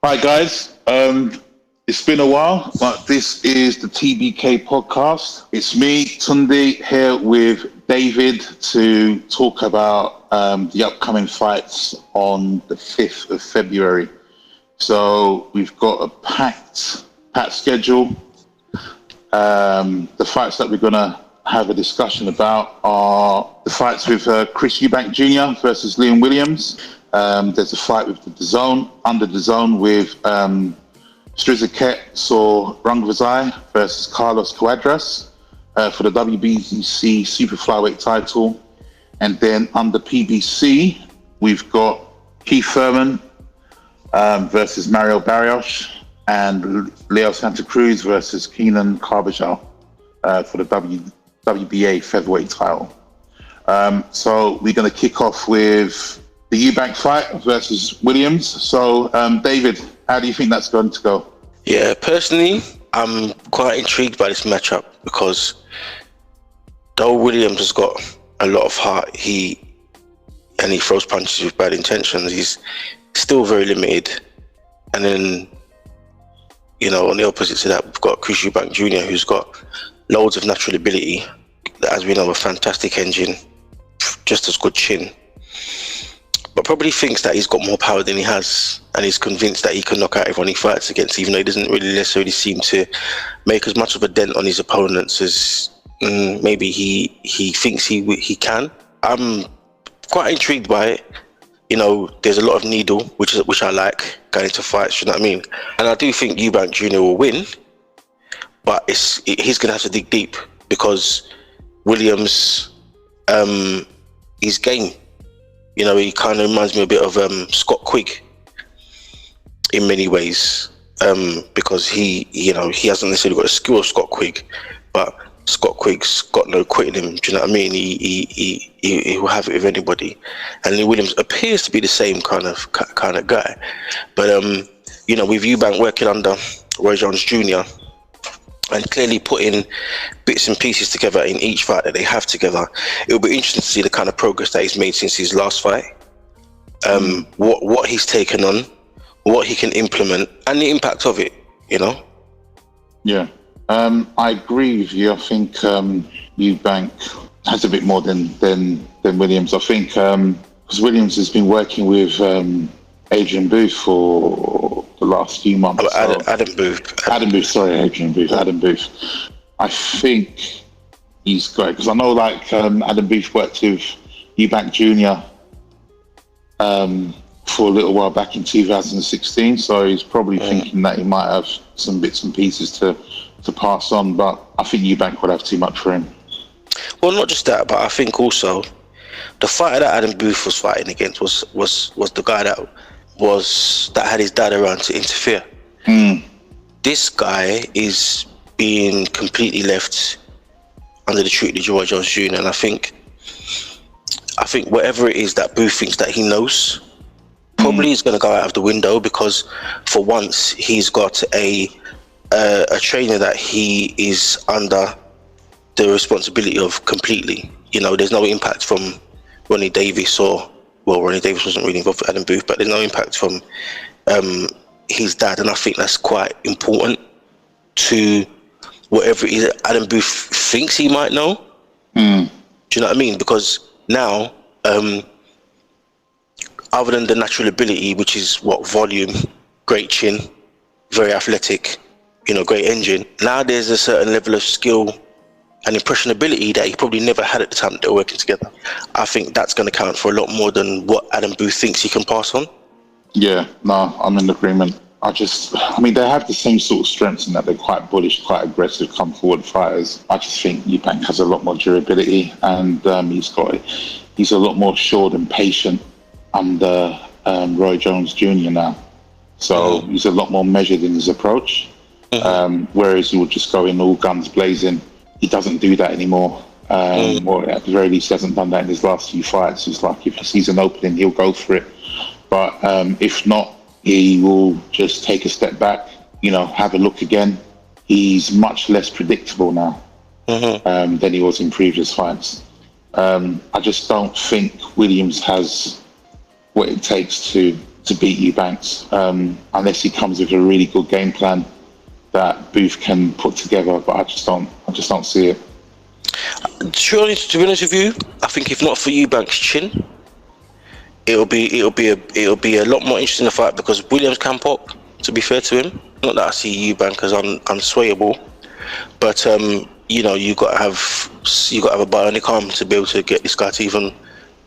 Hi guys, it's been a while, but this is the TBK podcast. It's me, Tunde, here with David to talk about the upcoming fights on the 5th of February. So we've got a packed schedule. The fights that we're going to have a discussion about are the fights with Chris Eubank Jr. versus Liam Williams. There's a fight with under the zone with Sor Rungvisai versus Carlos Cuadras for the WBC Super Flyweight title. And then under PBC, we've got Keith Thurman versus Mario Barrios and Leo Santa Cruz versus Keenan Carbajal for the WBA featherweight title. So we're going to kick off with the Eubank fight versus Williams. So, David, how do you think that's going to go? Yeah, personally, I'm quite intrigued by this matchup because though Williams has got a lot of heart, he throws punches with bad intentions, he's still very limited. And then, on the opposite to that, we've got Chris Eubank Jr., who's got loads of natural ability, as we know, a fantastic engine, just as good chin, but probably thinks that he's got more power than he has, and he's convinced that he can knock out everyone he fights against, even though he doesn't really necessarily seem to make as much of a dent on his opponents as maybe he thinks he can. I'm quite intrigued by it. There's a lot of needle, which I like going into fights, you know what I mean? And I do think Eubank Jr. will win, but he's going to have to dig deep because Williams, his game, he kind of reminds me a bit of Scott Quigg in many ways, because he hasn't necessarily got the skill of Scott Quigg, but Scott Quigg's got no quit in him. Do you know what I mean? He will have it with anybody, and Lee Williams appears to be the same kind of guy. But with Eubank working under Roy Jones Jr. and clearly putting bits and pieces together in each fight that they have together, it'll be interesting to see the kind of progress that he's made since his last fight. What he's taken on, what he can implement, and the impact of it. Yeah. I agree with you. I think Eubank has a bit more than Williams. I think because Williams has been working with Adrian Booth for the last few months. Adam Booth. Adam Booth. I think he's great because I know Adam Booth worked with Eubank Jr. For a little while back in 2016. So he's probably thinking that he might have some bits and pieces to pass on, but I think Eubank would have too much for him. Well, not just that, but I think also the fighter that Adam Booth was fighting against was the guy that had his dad around to interfere. This guy is being completely left under the tutelage of Roy Jones Jr. and I think whatever it is that Booth thinks that he knows probably is going to go out of the window, because for once he's got a trainer that he is under the responsibility of completely. There's no impact from Ronnie Davis Ronnie Davis wasn't really involved with Adam Booth, but there's no impact from his dad, and I think that's quite important to whatever it is Adam Booth thinks he might know. Do you know what I mean? Because now, other than the natural ability, which is volume, great chin, very athletic, great engine, now there's a certain level of skill and impressionability that he probably never had at the time that they were working together. I think that's going to count for a lot more than what Adam Booth thinks he can pass on. Yeah, no, I'm in agreement. They have the same sort of strengths in that they're quite bullish, quite aggressive, come forward fighters. I just think Eubank has a lot more durability, and he's a lot more assured and patient under Roy Jones Jr. now. So he's a lot more measured in his approach. Whereas he would just go in all guns blazing. He doesn't do that anymore. Or at the very least, he hasn't done that in his last few fights. It's like if he sees an opening, he'll go for it. But if not, he will just take a step back, have a look again. He's much less predictable now than he was in previous fights. I just don't think Williams has what it takes to to beat Eubanks, unless he comes with a really good game plan that Booth can put together. But I just don't see it. To be honest with you, I think if not for Eubank's chin, it'll be a lot more interesting to fight, because Williams can pop. To be fair to him, not that I see Eubank as unswayable, but you got to have a bionic arm to be able to get this guy to even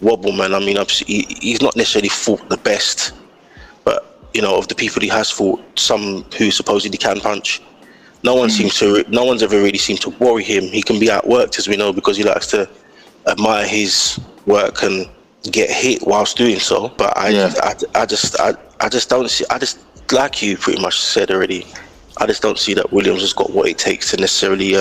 wobble, man. I mean, he's not necessarily fought the best, but of the people he has fought, some who supposedly can punch, no one's ever really seemed to worry him. He can be outworked, as we know, because he likes to admire his work and get hit whilst doing so. But I just don't see. I just, like you pretty much said already, I just don't see that Williams has got what it takes to necessarily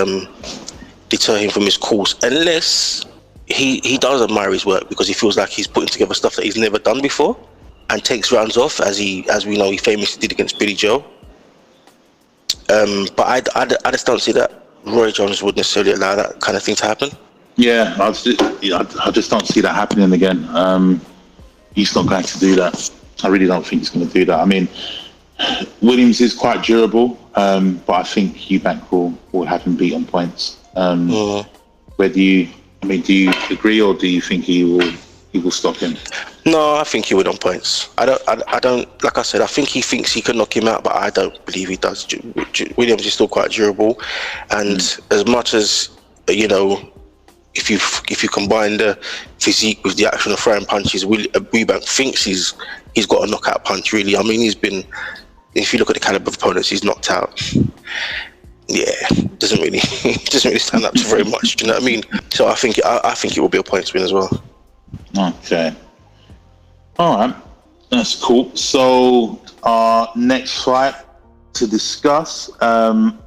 deter him from his course, unless he does admire his work, because he feels like he's putting together stuff that he's never done before and takes rounds off, as we know he famously did against Billy Joe. But I just don't see that Roy Jones would necessarily allow that kind of thing to happen. Yeah, I just don't see that happening again. He's not going to do that. I really don't think he's going to do that. I mean, Williams is quite durable, but I think Eubank will have him beat on points. Do you agree, or do you think he will stop him? No, I think he would on points. I don't. Like I said, I think he thinks he can knock him out, but I don't believe he does. Williams is still quite durable, and as much as if you combine the physique with the action of throwing punches, Eubank thinks he's got a knockout punch. Really, I mean, if you look at the caliber of opponents he's knocked out, doesn't really stand up to very much. Do you know what I mean? So I think it will be a points win as well. Okay. All right, that's cool. So our next fight to discuss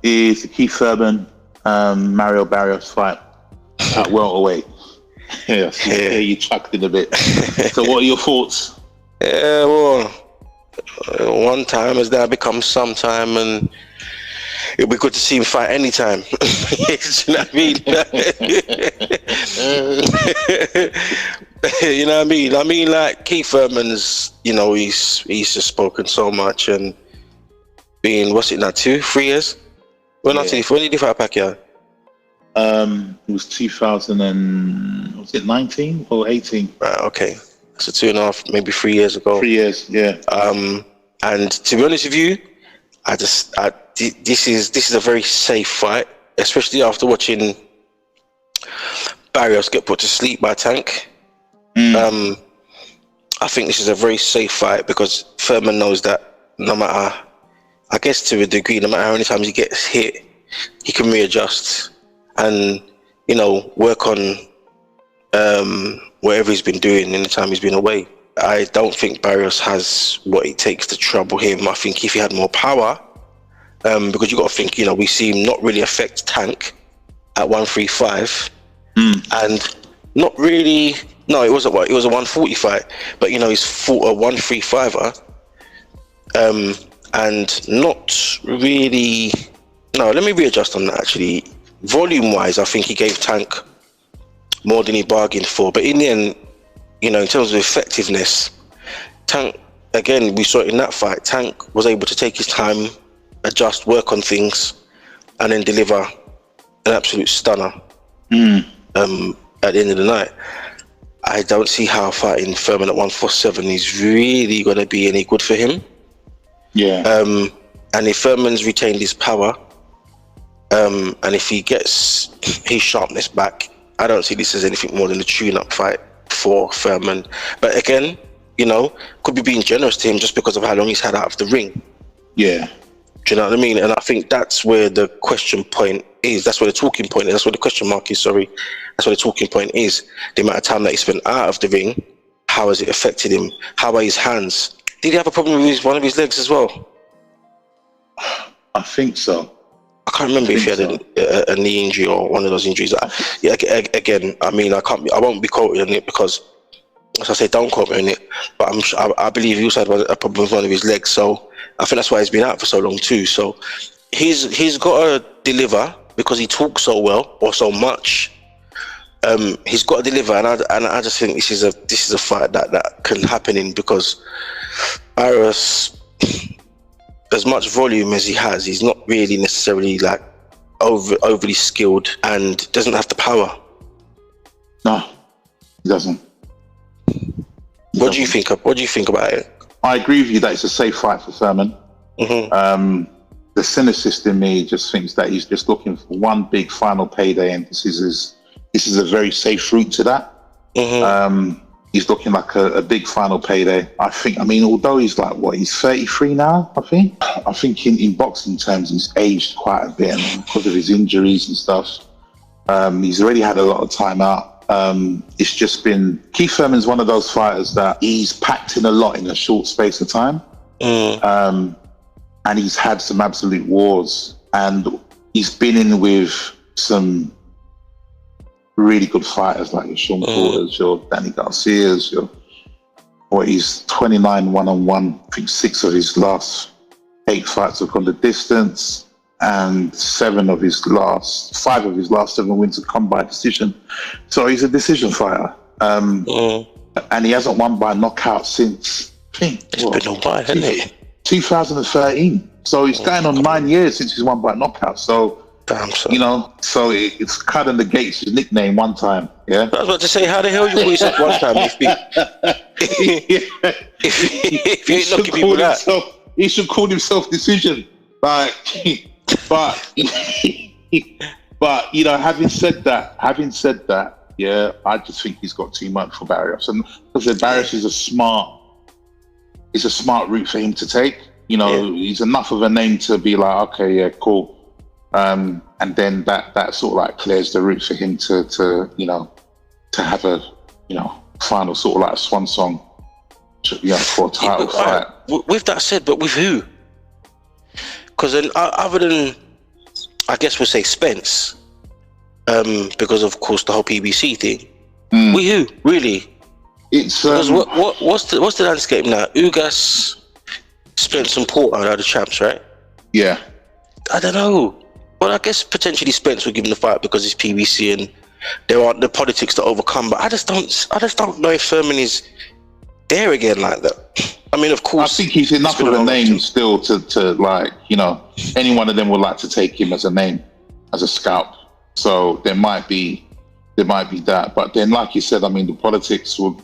is the Keith Thurman Mario Barrios fight at welterweight. Yeah, you chucked it a bit. So what are your thoughts? Yeah, well, one time has now become sometime, and it'll be good to see him fight anytime. Do you know what I mean? You know what I mean? I mean, like, Keith Thurman's, he's just spoken so much, and being, what's it now, 2-3 years? When did he fight Pacquiao? It was 2019 or 18? Right, okay. So 2.5, maybe 3 years ago. 3 years, yeah. And to be honest with you, this is a very safe fight, especially after watching Barrios get put to sleep by Tank. I think this is a very safe fight, because Thurman knows that no matter, I guess to a degree, no matter how many times he gets hit, he can readjust and work on whatever he's been doing in the time he's been away. I don't think Barrios has what it takes to trouble him. I think if he had more power, because you got to think, we see him not really affect Tank at 135, and not really. No, it was a 140 fight, but he's fought a 135er, and not really. No, let me readjust on that. Actually, volume-wise, I think he gave Tank more than he bargained for. But in the end, in terms of effectiveness, Tank, again, we saw it in that fight. Tank was able to take his time, adjust, work on things, and then deliver an absolute stunner at the end of the night. I don't see how fighting Thurman at 147 is really going to be any good for him. Yeah. And if Thurman's retained his power, and if he gets his sharpness back, I don't see this as anything more than a tune-up fight for Thurman. But again, could be being generous to him just because of how long he's had out of the ring. Yeah. Do you know what I mean? And I think that's where the question point is. That's where the talking point is. That's where the question mark is, sorry. That's where the talking point is. The amount of time that he spent out of the ring, how has it affected him? How are his hands? Did he have a problem with one of his legs as well? I think so. I can't remember if he had a knee injury or one of those injuries. Again, I mean, I won't be quoted on it because, as I say, don't quote me on it. But I believe he also had a problem with one of his legs. So I think that's why he's been out for so long too. So he's got to deliver because he talks so well or so much. He's got to deliver, and I just think this is a fight that can happen in, because Barrios, as much volume as he has, he's not really necessarily like overly skilled and doesn't have the power. No, he doesn't. What do you think about it? I agree with you that it's a safe fight for Thurman. Mm-hmm. The cynicist in me just thinks that he's just looking for one big final payday, and this is a very safe route to that. Mm-hmm. He's looking like a big final payday. I mean, although he's like, he's 33 now, I think in boxing terms, he's aged quite a bit because of his injuries and stuff. He's already had a lot of time out. It's just been, Keith Thurman's one of those fighters that he's packed in a lot in a short space of time. And he's had some absolute wars, and he's been in with some really good fighters like your Sean Porters, your Danny Garcias, he's 29 one-on-one. I think 6 of his last 8 fights have gone the distance, and 5 of his last 7 wins have come by decision. So he's a decision fighter. And he hasn't won by knockout since, it's been a while, hasn't it? 2013. So it's going on 9 years since he's won by knockout. So, damn, son. So it's kind of negates his nickname one time. Yeah. I was about to say, how the hell you call yourself one time if you ain't knocking people out? He should call himself Decision. Like, but having said that, yeah, I just think he's got too much for Barrios, and because Barrios is a smart route for him to take. He's enough of a name to be like, okay, yeah, cool. And then that sort of like clears the route for him to have a, final sort of like swan song, for a title fight. With that said, but with who? Because other than, I guess we'll say Spence, because of course the whole PBC thing. With who, really? It's what's the landscape now? Ugas, Spence and Porter are the champs, right? Yeah. I don't know. Well, I guess potentially Spence will give him the fight because he's PBC and there aren't the politics to overcome. But I just don't know if Thurman is there again like that. I mean, of course, I think he's enough of a name still to like, any one of them would like to take him as a name, as a scout. So there might be that. But then, like you said, I mean, the politics would,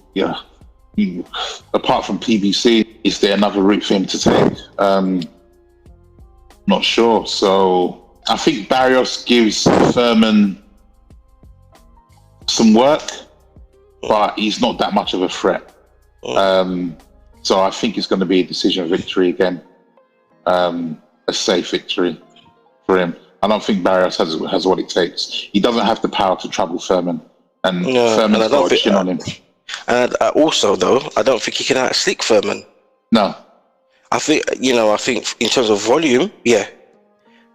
apart from PBC, is there another route for him to take? Not sure. So I think Barrios gives Thurman some work, but he's not that much of a threat. So I think it's going to be a decision victory again, a safe victory for him. I don't think Barrios has what it takes. He doesn't have the power to trouble Thurman, and Thurman's got a chin on him. And also, though, I don't think he can out-slick Thurman. No. I think in terms of volume, yeah.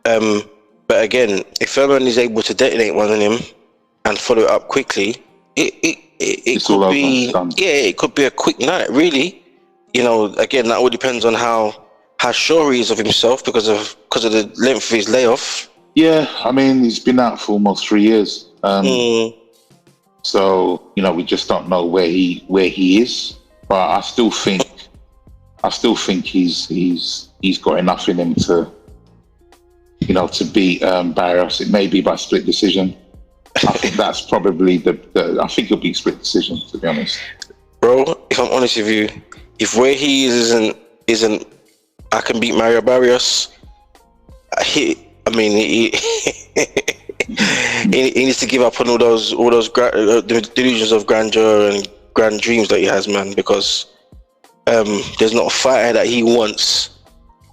But again, if Thurman is able to detonate one on him and follow it up quickly, it could be it could be a quick night, really. Again, that all depends on how sure he is of himself because of the length of his layoff. Yeah, I mean, he's been out for almost 3 years. So we just don't know where he is. But I still think he's got enough in him to to beat Barrios. It may be by split decision. I think that's probably I think it'll be split decision, to be honest. Bro, if I'm honest with you, if where he isn't I can beat Mario Barrios, he needs to give up on all those delusions of grandeur and grand dreams that he has, man, because there's not a fighter that he wants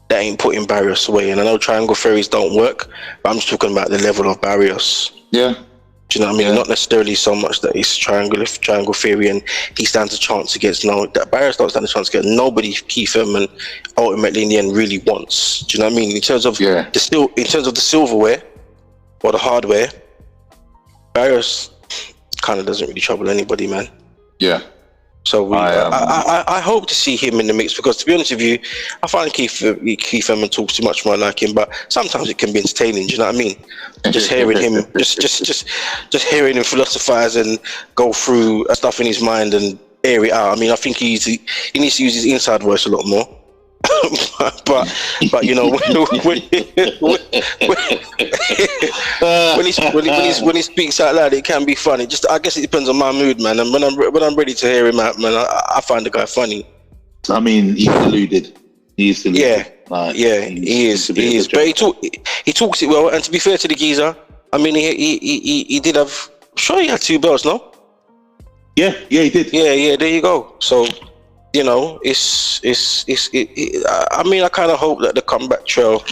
that ain't putting Barrios away. And I know triangle theories don't work, but I'm just talking about the level of Barrios. Yeah. Do you know what I mean? Yeah. Not necessarily so much that it's triangle theory and he stands a chance against that Barrios don't stand a chance against nobody. Keith Thurman ultimately in the end really wants. Do you know what I mean? In terms of the silverware or the hardware, Barrios kind of doesn't really trouble anybody, man. Yeah. So I hope to see him in the mix because, to be honest with you, I find Keith Thurman talks too much more like him, but sometimes it can be entertaining. Do you know what I mean? Just hearing him, just hearing him philosophize and go through stuff in his mind, and air it out. I mean, I think he needs to use his inside voice a lot more. but you know, when he speaks out loud, it can be funny. Just I guess it depends on my mood, man. And when I'm ready to hear him out, man, I find the guy funny. I mean, he's deluded. He's deluded. He is. But he talks it well. And to be fair to the geezer, I mean, he did have. I'm sure he had 2 belts, no? Yeah, he did. Yeah. There you go. So, you know, I mean, I kind of hope that the comeback trail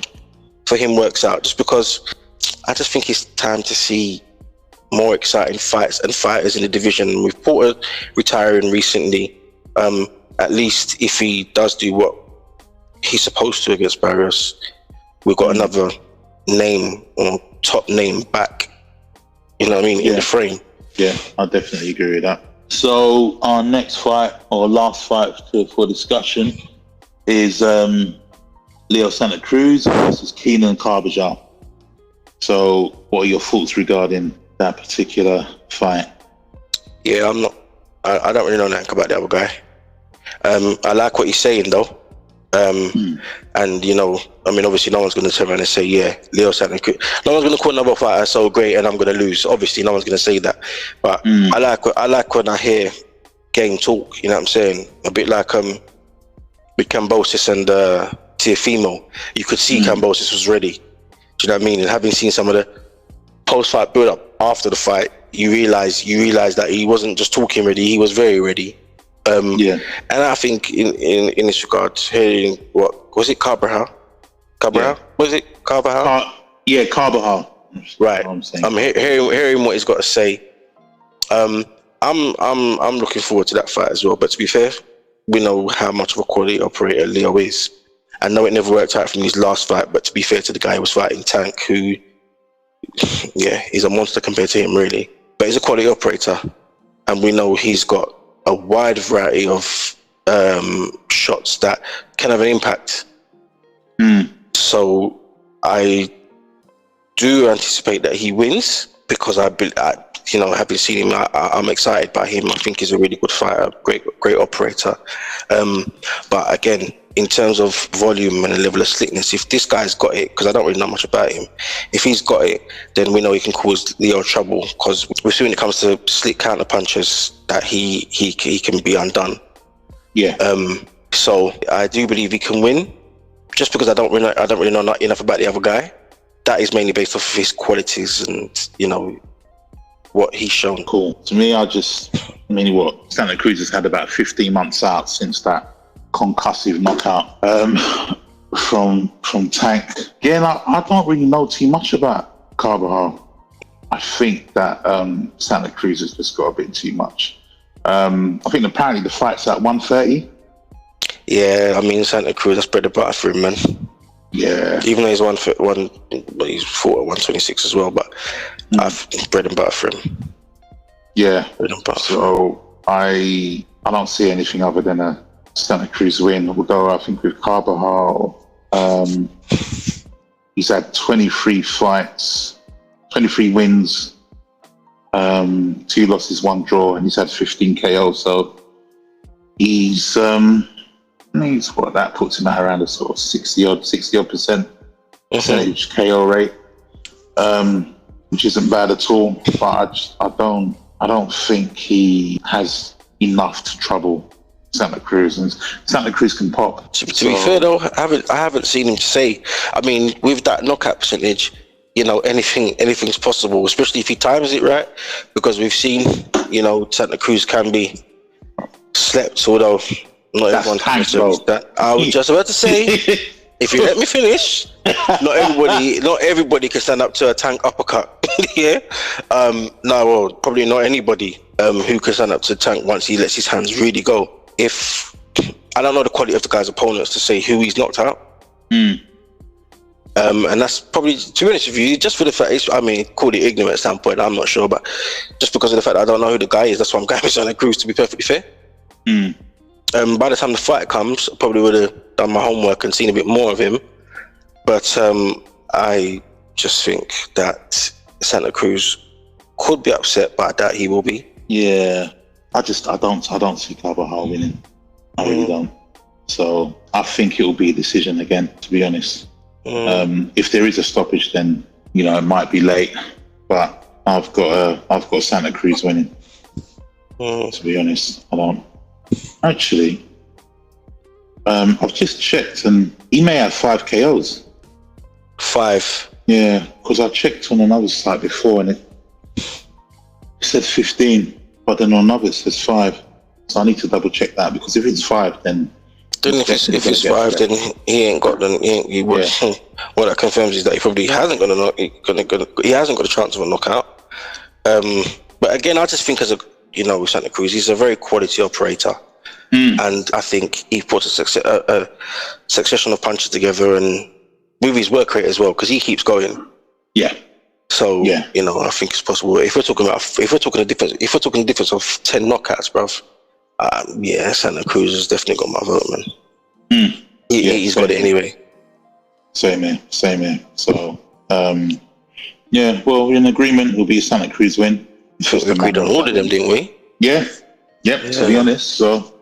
for him works out, just because I just think it's time to see more exciting fights and fighters in the division. With Porter retiring recently, at least if he does do what he's supposed to against Barrios, we've got another name or top name back. You know what I mean? In the frame. Yeah, I definitely agree with that. So our next fight, or last fight for discussion, is Leo Santa Cruz versus Keenan Carbajal. So what are your thoughts regarding that particular fight? Yeah, I don't really know nothing about the other guy. I like what he's saying though. And you know, I mean, obviously no one's going to turn around and say, yeah, Leo Santa Cruz. No one's going to call another fighter so great and I'm going to lose. Obviously no one's going to say that. But I like when I hear game talk, you know what I'm saying? A bit like with Kambosos and Teofimo. You could see Kambosos was ready. Do you know what I mean? And having seen some of the post-fight build-up after the fight, you realize that he wasn't just talking ready, he was very ready. And I think in this regard, hearing what was it, Carbajal? Was it Carbajal? Carbajal. Right. I'm hearing what he's got to say. I'm looking forward to that fight as well. But to be fair, we know how much of a quality operator Leo is. I know it never worked out from his last fight, but to be fair to the guy who was fighting Tank, who, he's a monster compared to him, really. But he's a quality operator, and we know he's got a wide variety of shots that can have an impact. So I do anticipate that he wins, because having seen him, I'm excited by him. I think he's a really good fighter, great operator. But again, in terms of volume and a level of slickness, if this guy's got it, because I don't really know much about him, if he's got it, then we know he can cause Leo trouble, because we've seen when it comes to slick counter punches that he can be undone. So I do believe he can win, just because I don't really know enough about the other guy. That is mainly based off of his qualities and, you know, what he's shown. Cool. To me, Santa Cruz has had about 15 months out since that concussive knockout from Tank. Again, I don't really know too much about Carbajal. I think that Santa Cruz has just got a bit too much. I think apparently the fight's at 130. Yeah, I mean, Santa Cruz, that's bread and butter for him, man. Yeah. Even though he's he's fought at 126 as well, but I've bread and butter for him. Yeah. Bread and butter. So I don't see anything other than a Santa Cruz win, although I think with Carbajal, he's had 23 fights, 23 wins, 2 losses, 1 draw, and he's had 15 KO. So he's what that puts him at around a sort of 60 odd percentage KO rate, which isn't bad at all. But I don't think he has enough to trouble Santa Cruz, and Santa Cruz can pop. To be fair though, I haven't seen him say. I mean, with that knockout percentage, you know, anything's possible, especially if he times it right, because we've seen, you know, Santa Cruz can be slept, although not everyone can. That I was just about to say, if you let me finish, not everybody can stand up to a Tank uppercut. Probably not anybody who can stand up to Tank once he lets his hands really go. If I don't know the quality of the guy's opponents to say who he's knocked out, and that's probably, to be honest with you, just for the fact, call it ignorant standpoint, I'm not sure, but just because of the fact that I don't know who the guy is, that's why I'm going with Santa Cruz, to be perfectly fair. By the time the fight comes, I probably would have done my homework and seen a bit more of him, but I just think that Santa Cruz could be upset, but I doubt he will be. Yeah. I don't see Carbajal winning. I really don't. So I think it will be a decision again, to be honest. If there is a stoppage, then it might be late, but I've got Santa Cruz winning. To be honest, I don't actually. I've just checked, and he may have 5 KOs. 5. Yeah, because I checked on another site before, and it said 15, but then on another it says 5. So I need to double check that, because if it's 5, then if it's 5, then he ain't got them. What that confirms is that he probably hasn't got he hasn't got a chance of a knockout. But again, I just think with Santa Cruz, he's a very quality operator, and I think he puts a succession of punches together, and with his work rate as well, because he keeps going. Yeah. So I think it's possible. If we're talking a difference of 10 knockouts, bruv. Santa Cruz has definitely got my vote, man. He's got it anyway. Same here. So, well, we're in agreement. It'll be a Santa Cruz win. We agreed on all of them, didn't we? Yeah. To be honest. So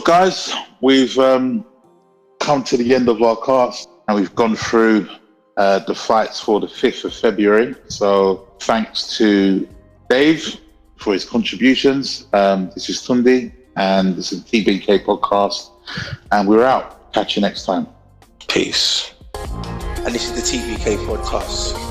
guys, we've come to the end of our cast, and we've gone through the fights for the 5th of February. So thanks to Dave for his contributions. This is Tunde, and this is the TBK podcast, and we're out. Catch you next time. Peace. And this is the TBK podcast.